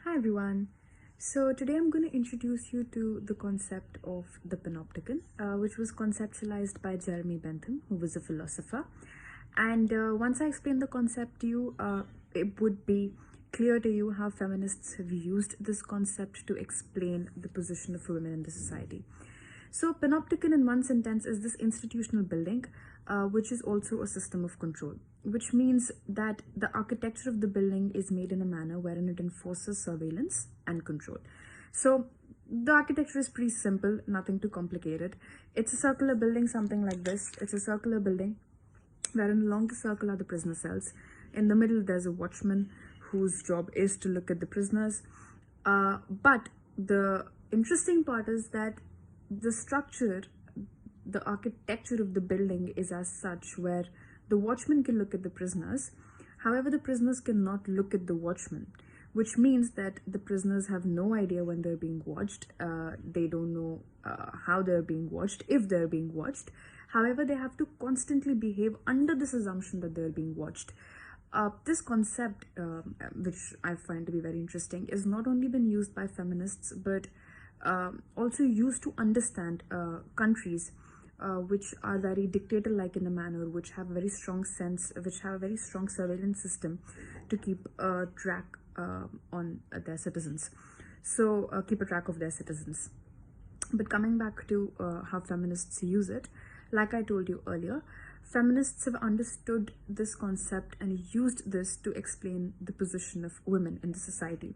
Hi everyone. So today I'm going to introduce you to the concept of the Panopticon, which was conceptualized by Jeremy Bentham, who was a philosopher. And once I explain the concept to you, it would be clear to you how feminists have used this concept to explain the position of women in the society. So Panopticon in one sentence is this institutional building, which is also a system of control, which means that the architecture of the building is made in a manner wherein it enforces surveillance and control. So the architecture is pretty simple, nothing too complicated. It's a circular building, something like this. It's a circular building wherein along the circle are the prisoner cells. In the middle, there's a watchman whose job is to look at the prisoners. But the interesting part is that the structure, the architecture of the building is as such where the watchman can look at the prisoners. However, the prisoners cannot look at the watchman, which means that the prisoners have no idea when they're being watched. They don't know how they're being watched, if they're being watched. However, they have to constantly behave under this assumption that they're being watched. This concept, which I find to be very interesting, is not only been used by feminists, but also used to understand countries which are very dictator-like in a manner, which have a very strong surveillance system to keep track on their citizens. So keep a track of their citizens. But coming back to how feminists use it, like I told you earlier, feminists have understood this concept and used this to explain the position of women in the society.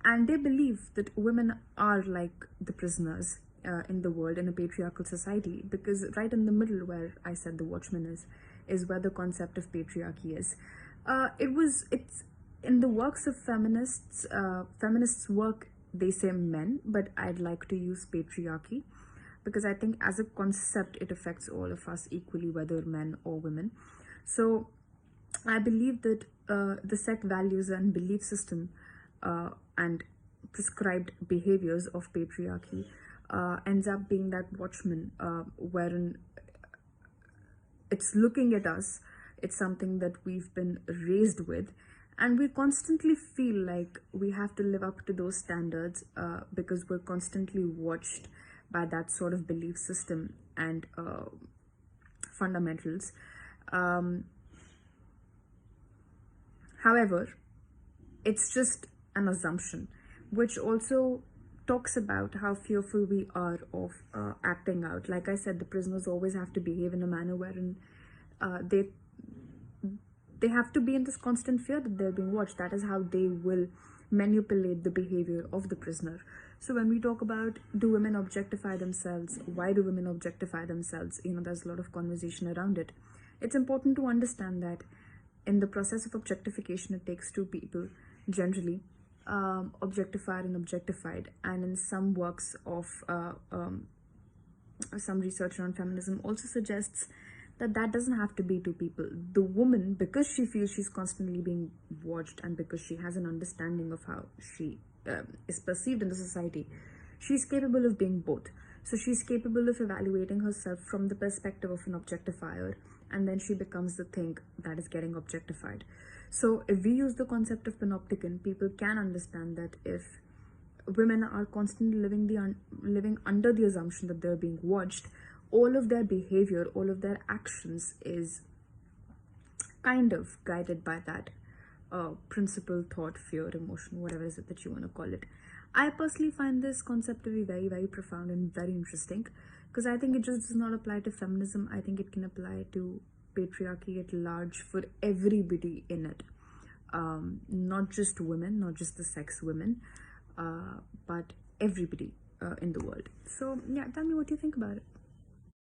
And they believe that women are like the prisoners in the world in a patriarchal society, because right in the middle where I said the watchman is where the concept of patriarchy is. It's in the works of feminists. Feminists work, they say men, but I'd like to use patriarchy because I think as a concept it affects all of us equally, whether men or women. So I believe that the set values and belief system and prescribed behaviors of patriarchy ends up being that watchman, wherein it's looking at us. It's something that we've been raised with, and we constantly feel like we have to live up to those standards because we're constantly watched by that sort of belief system and fundamentals. However, it's just an assumption, which also talks about how fearful we are of acting out. Like I said, the prisoners always have to behave in a manner wherein they have to be in this constant fear that they're being watched. That is how they will manipulate the behavior of the prisoner. So when we talk about, do women objectify themselves, why do women objectify themselves, there's a lot of conversation around it. It's important to understand that in the process of objectification, it takes two people generally, objectified and objectified. And in some works of some research on feminism also suggests that doesn't have to be two people. The woman, because she feels she's constantly being watched and because she has an understanding of how she is perceived in the society, she's capable of being both. So she's capable of evaluating herself from the perspective of an objectifier, and then she becomes the thing that is getting objectified. So if we use the concept of panopticon, people can understand that if women are constantly living under the assumption that they're being watched, all of their behavior, all of their actions is kind of guided by that principle, thought, fear, emotion, whatever is it that you want to call it. I personally find this concept to be very, very profound and very interesting, because I think it just does not apply to feminism. I think it can apply to patriarchy at large for everybody in it, not just women, not just the sex women, but everybody in the world. So yeah, tell me what you think about it.